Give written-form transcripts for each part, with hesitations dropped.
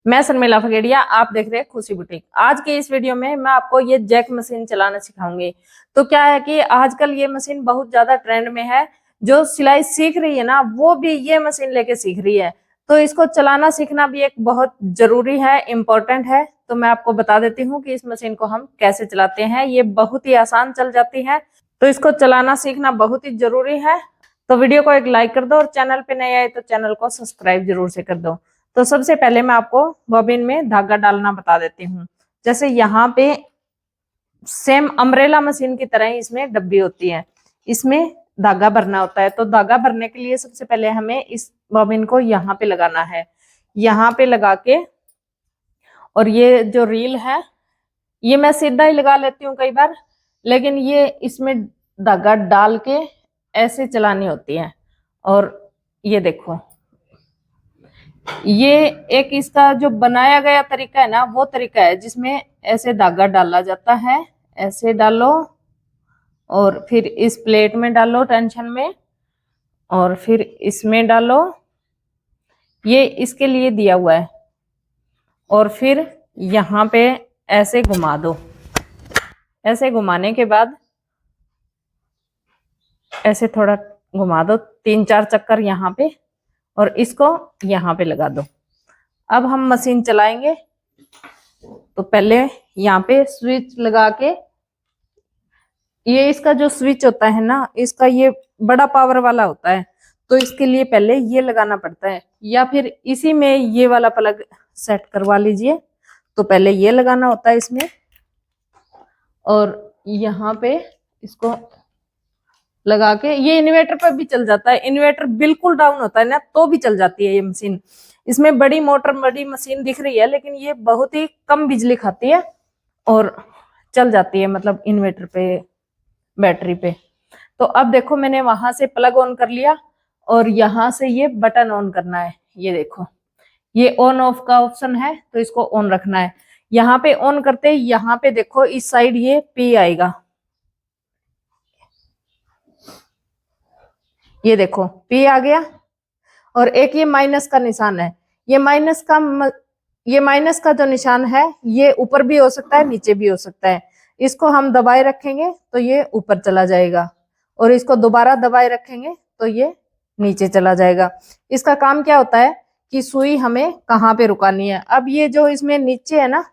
मैं शर्मिला फगेड़िया, आप देख रहे हैं खुशी बुटीक। आज के इस वीडियो में मैं आपको ये जैक मशीन चलाना सिखाऊंगी। तो क्या है कि आजकल ये मशीन बहुत ज्यादा ट्रेंड में है। जो सिलाई सीख रही है ना, वो भी ये मशीन लेके सीख रही है। तो इसको चलाना सीखना भी एक बहुत जरूरी है, इम्पोर्टेंट है। तो मैं आपको बता देती हूँ कि इस मशीन को हम कैसे चलाते हैं। ये बहुत ही आसान चल जाती है, तो इसको चलाना सीखना बहुत ही जरूरी है। तो वीडियो को एक लाइक कर दो और चैनल पे नए आए तो चैनल को सब्सक्राइब जरूर से कर दो। तो सबसे पहले मैं आपको बॉबिन में धागा डालना बता देती हूँ। जैसे यहाँ पे सेम अम्ब्रेला मशीन की तरह ही इसमें डब्बी होती है, इसमें धागा भरना होता है। तो धागा भरने के लिए सबसे पहले हमें इस बॉबिन को यहाँ पे लगाना है। यहाँ पे लगा के, और ये जो रील है ये मैं सीधा ही लगा लेती हूँ कई बार, लेकिन ये इसमें धागा डाल के ऐसे चलानी होती है। और ये देखो, ये एक इसका जो बनाया गया तरीका है ना, वो तरीका है जिसमें ऐसे धागा डाला जाता है। ऐसे डालो और फिर इस प्लेट में डालो टेंशन में, और फिर इसमें डालो, ये इसके लिए दिया हुआ है। और फिर यहाँ पे ऐसे घुमा दो। ऐसे घुमाने के बाद ऐसे थोड़ा घुमा दो, 3-4 चक्कर यहाँ पे, और इसको यहाँ पे लगा दो। अब हम मशीन चलाएंगे। तो पहले यहाँ पे स्विच लगा के, ये इसका जो स्विच होता है ना, इसका ये बड़ा पावर वाला होता है। तो इसके लिए पहले ये लगाना पड़ता है, या फिर इसी में ये वाला प्लग सेट करवा लीजिए। तो पहले ये लगाना होता है इसमें, और यहाँ पे इसको लगा के, ये इन्वर्टर पर भी चल जाता है। इन्वर्टर बिल्कुल डाउन होता है ना, तो भी चल जाती है ये मशीन। इसमें बड़ी मोटर, बड़ी मशीन दिख रही है, लेकिन ये बहुत ही कम बिजली खाती है और चल जाती है, मतलब इन्वर्टर पे, बैटरी पे। तो अब देखो, मैंने वहां से प्लग ऑन कर लिया और यहाँ से ये बटन ऑन करना है। ये देखो, ये ऑन ऑफ का ऑप्शन है, तो इसको ऑन रखना है। यहाँ पे ऑन करते ही यहाँ पे देखो, इस साइड ये पी आएगा। ये देखो पी आ गया, और एक ये माइनस का निशान है। ये माइनस का जो निशान है, ये ऊपर भी हो सकता है, नीचे भी हो सकता है। इसको हम दबाए रखेंगे तो ये ऊपर चला जाएगा, और इसको दोबारा दबाए रखेंगे तो ये नीचे चला जाएगा। इसका काम क्या होता है कि सुई हमें कहाँ पे रुकानी है। अब ये जो इसमें नीचे है ना,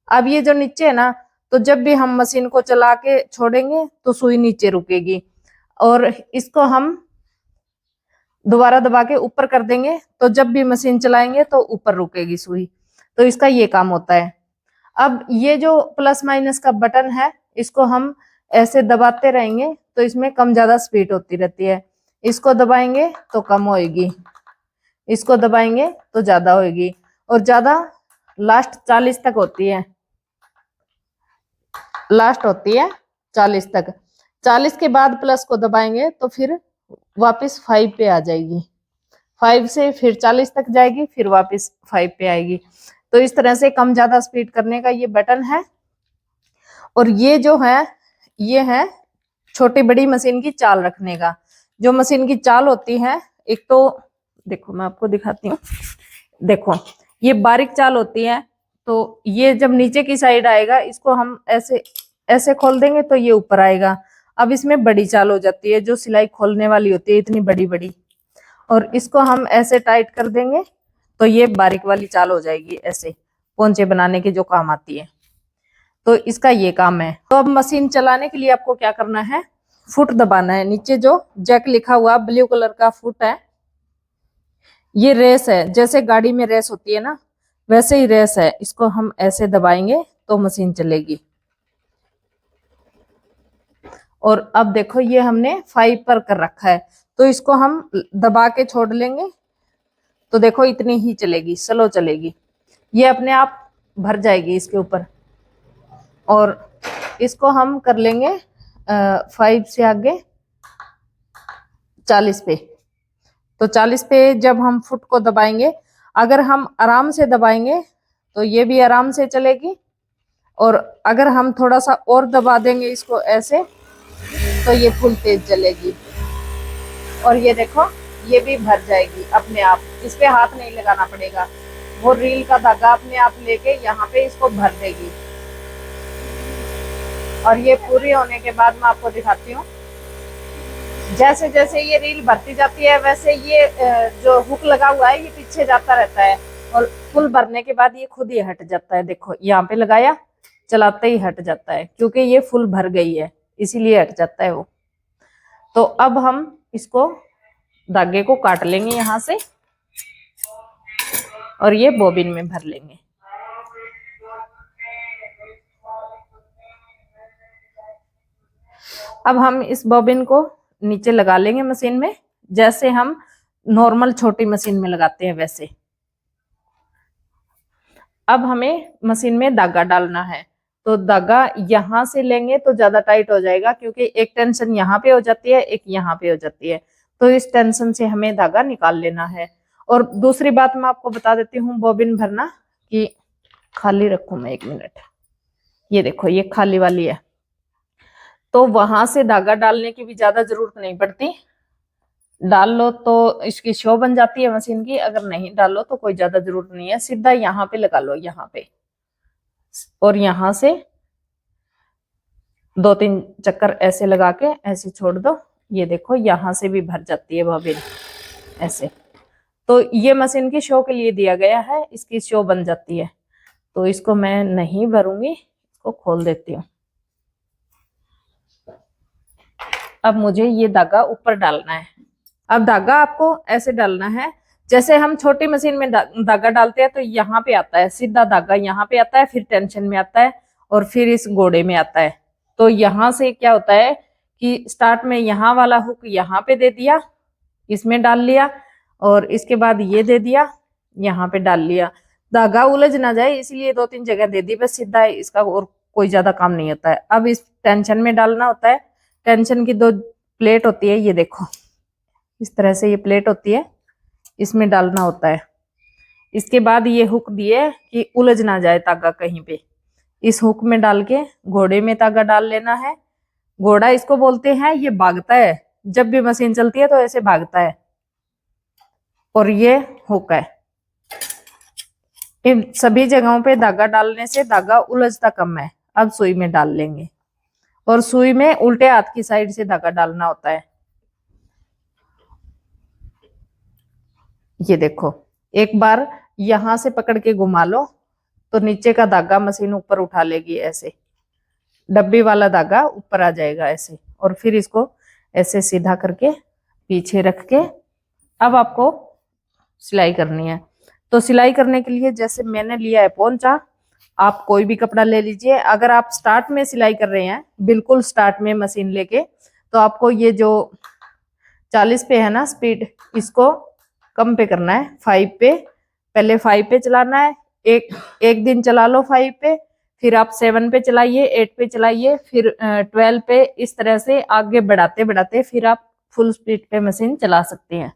अब ये जो नीचे है ना, तो जब भी हम मशीन को चला के छोड़ेंगे तो सुई नीचे रुकेगी, और इसको हम दोबारा दबा के ऊपर कर देंगे तो जब भी मशीन चलाएंगे तो ऊपर रुकेगी सुई। तो इसका ये काम होता है। अब ये जो प्लस माइनस का बटन है, इसको हम ऐसे दबाते रहेंगे तो इसमें कम ज्यादा स्पीड होती रहती है। इसको दबाएंगे तो कम होएगी, इसको दबाएंगे तो ज्यादा होएगी, और ज्यादा लास्ट 40 तक होती है। लास्ट होती है 40 तक। 40 के बाद प्लस को दबाएंगे तो फिर वापस 5 पे आ जाएगी। 5 से फिर 40 तक जाएगी, फिर वापस 5 पे आएगी। तो इस तरह से कम ज्यादा स्पीड करने का ये बटन है। और ये जो है, ये है छोटी बड़ी मशीन की चाल रखने का। जो मशीन की चाल होती है, एक तो देखो मैं आपको दिखाती हूँ। देखो, ये बारीक चाल होती है। तो ये जब नीचे की साइड आएगा, इसको हम ऐसे ऐसे खोल देंगे तो ये ऊपर आएगा। अब इसमें बड़ी चाल हो जाती है, जो सिलाई खोलने वाली होती है, इतनी बड़ी बड़ी, और इसको हम ऐसे टाइट कर देंगे तो ये बारीक वाली चाल हो जाएगी, ऐसे पोंचे बनाने के जो काम आती है। तो इसका ये काम है। तो अब मशीन चलाने के लिए आपको क्या करना है, फुट दबाना है। नीचे जो जैक लिखा हुआ ब्लू कलर का फुट है, ये रेस है। जैसे गाड़ी में रेस होती है ना, वैसे ही रेस है। इसको हम ऐसे दबाएंगे तो मशीन चलेगी। और अब देखो, ये हमने 5 पर कर रखा है, तो इसको हम दबा के छोड़ लेंगे तो देखो इतनी ही चलेगी, स्लो चलेगी। ये अपने आप भर जाएगी इसके ऊपर। और इसको हम कर लेंगे 5 से आगे 40 पे। तो 40 पे जब हम फुट को दबाएंगे, अगर हम आराम से दबाएंगे तो ये भी आराम से चलेगी, और अगर हम थोड़ा सा और दबा देंगे इसको ऐसे, तो ये फुल तेज चलेगी। और ये देखो, ये भी भर जाएगी अपने आप, इस पे हाथ नहीं लगाना पड़ेगा। वो रील का धागा अपने आप लेके यहाँ पे इसको भर देगी। और ये पूरी होने के बाद मैं आपको दिखाती हूँ। जैसे जैसे ये रील भरती जाती है वैसे ये जो हुक लगा हुआ है ये पीछे जाता रहता है, और फुल भरने के बाद ये खुद ही हट जाता है। देखो यहाँ पे लगाया, चलाते ही हट जाता है, क्योंकि ये फुल भर गई है इसीलिए हट जाता है वो। तो अब हम इसको धागे को काट लेंगे यहाँ से और ये बॉबिन में भर लेंगे। अब हम इस बॉबिन को नीचे लगा लेंगे मशीन में, जैसे हम नॉर्मल छोटी मशीन में लगाते हैं वैसे। अब हमें मशीन में धागा डालना है, तो धागा यहाँ से लेंगे तो ज्यादा टाइट हो जाएगा, क्योंकि एक टेंशन यहाँ पे हो जाती है, एक यहाँ पे हो जाती है। तो इस टेंशन से हमें धागा निकाल लेना है। और दूसरी बात मैं आपको बता देती हूँ बॉबिन भरना कि खाली रखूं मैं 1 मिनट। ये देखो ये खाली वाली है, तो वहां से धागा डालने की भी ज्यादा जरूरत नहीं पड़ती। डाल लो तो इसकी शो बन जाती है मशीन की, अगर नहीं डालो तो कोई ज्यादा जरूरत नहीं है। सीधा यहाँ पे लगा लो, यहाँ पे, और यहाँ से 2-3 चक्कर ऐसे लगा के ऐसे छोड़ दो। ये देखो यहाँ से भी भर जाती है बॉबिन ऐसे। तो ये मशीन की शो के लिए दिया गया है, इसकी शो बन जाती है। तो इसको मैं नहीं भरूंगी, इसको खोल देती हूँ। अब मुझे ये धागा ऊपर डालना है। अब धागा आपको ऐसे डालना है, जैसे हम छोटी मशीन में धागा डालते हैं तो यहाँ पे आता है सीधा धागा, यहाँ पे आता है, फिर टेंशन में आता है और फिर इस घोड़े में आता है। तो यहाँ से क्या होता है कि स्टार्ट में यहाँ वाला हुक यहाँ पे दे दिया, इसमें डाल लिया, और इसके बाद ये दे दिया, यहाँ पे डाल लिया। धागा उलझ ना जाए इसलिए 2-3 जगह दे दी बस, सीधा इसका और कोई ज्यादा काम नहीं होता है। अब इस टेंशन में डालना होता है। टेंशन की 2 प्लेट होती है, ये देखो इस तरह से ये प्लेट होती है, इसमें डालना होता है। इसके बाद ये हुक दिए कि उलझ ना जाए धागा कहीं पे, इस हुक में डाल के घोड़े में धागा डाल लेना है। घोड़ा इसको बोलते हैं, ये भागता है, जब भी मशीन चलती है तो ऐसे भागता है। और ये हुक है। इन सभी जगहों पे धागा डालने से धागा उलझता कम है। अब सुई में डाल लेंगे, और सुई में उल्टे हाथ की साइड से धागा डालना होता है। ये देखो एक बार यहां से पकड़ के घुमा लो तो नीचे का धागा मशीन ऊपर उठा लेगी, ऐसे डब्बी वाला धागा ऊपर आ जाएगा ऐसे। और फिर इसको ऐसे सीधा करके पीछे रख के अब आपको सिलाई करनी है। तो सिलाई करने के लिए जैसे मैंने लिया है पोंचा, आप कोई भी कपड़ा ले लीजिए। अगर आप स्टार्ट में सिलाई कर रहे हैं, बिल्कुल स्टार्ट में मशीन लेके, तो आपको ये जो 40 पे है ना स्पीड, इसको कम पे करना है, 5 पे। पहले 5 पे चलाना है, एक दिन चला लो 5 पे, फिर आप 7 पे चलाइए, 8 पे चलाइए, फिर 12 पे। इस तरह से आगे बढ़ाते बढ़ाते फिर आप फुल स्पीड पे मशीन चला सकते हैं।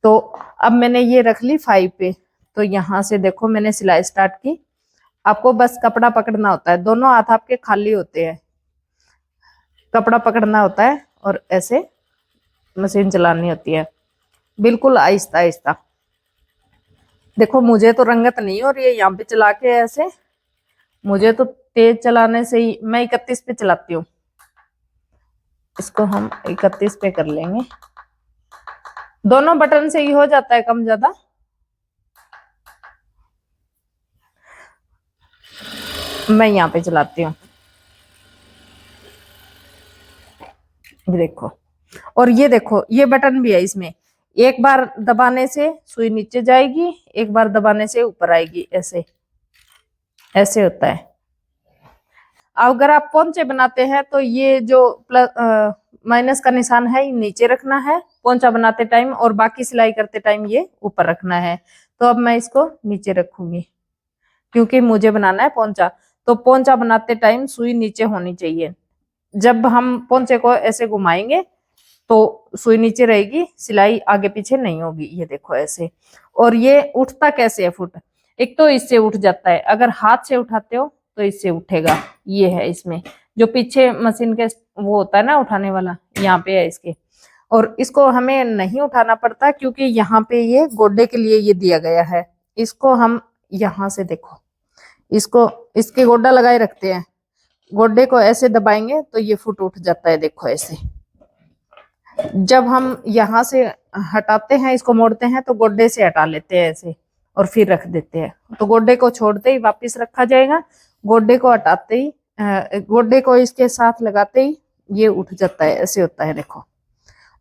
तो अब मैंने ये रख ली 5 पे, तो यहाँ से देखो मैंने सिलाई स्टार्ट की। आपको बस कपड़ा पकड़ना होता है, दोनों हाथ आपके खाली होते हैं, कपड़ा पकड़ना होता है और ऐसे मशीन चलानी होती है, बिल्कुल आहिस्ता आहिस्ता। देखो मुझे तो रंगत नहीं हो रही है यहाँ पे चला के ऐसे, मुझे तो तेज चलाने से ही, मैं 31 पे चलाती हूँ। इसको हम 31 पे कर लेंगे, दोनों बटन से ही हो जाता है कम ज्यादा। मैं यहाँ पे चलाती हूँ, देखो। और ये देखो ये बटन भी है इसमें, एक बार दबाने से सुई नीचे जाएगी, एक बार दबाने से ऊपर आएगी, ऐसे ऐसे होता है। अगर आप पोंचे बनाते हैं तो ये जो प्लस माइनस का निशान है ये नीचे रखना है पोंचा बनाते टाइम, और बाकी सिलाई करते टाइम ये ऊपर रखना है। तो अब मैं इसको नीचे रखूंगी क्योंकि मुझे बनाना है पोंचा। तो पोंचा बनाते टाइम सुई नीचे होनी चाहिए। जब हम पोंचे को ऐसे घुमाएंगे तो सुई नीचे रहेगी, सिलाई आगे पीछे नहीं होगी। ये देखो ऐसे। और ये उठता कैसे है फुट, एक तो इससे उठ जाता है, अगर हाथ से उठाते हो तो इससे उठेगा। ये है इसमें जो पीछे मशीन के वो होता है ना उठाने वाला, यहाँ पे है इसके। और इसको हमें नहीं उठाना पड़ता क्योंकि यहाँ पे ये गोड्डे के लिए ये दिया गया है, इसको हम यहाँ से देखो, इसको इसके गोड्डा लगाए रखते हैं, गोड्डे को ऐसे दबाएंगे तो ये फुट उठ जाता है, देखो ऐसे। जब हम यहाँ से हटाते हैं, इसको मोड़ते हैं तो गोड्डे से हटा लेते हैं ऐसे और फिर रख देते हैं, तो गोड्डे को छोड़ते ही वापस रखा जाएगा, गोड्डे को हटाते ही गोड्डे को इसके साथ लगाते ही ये उठ जाता है, ऐसे होता है देखो।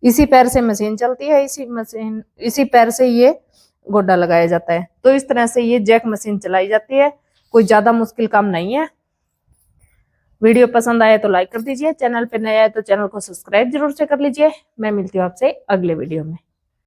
इसी पैर से मशीन चलती है, इसी पैर से ये गोड्डा लगाया जाता है। तो इस तरह से ये जैक मशीन चलाई जाती है, कोई ज्यादा मुश्किल काम नहीं है। वीडियो पसंद आए तो लाइक कर दीजिए, चैनल पे नया है तो चैनल को सब्सक्राइब जरूर से कर लीजिए। मैं मिलती हूँ आपसे अगले वीडियो में।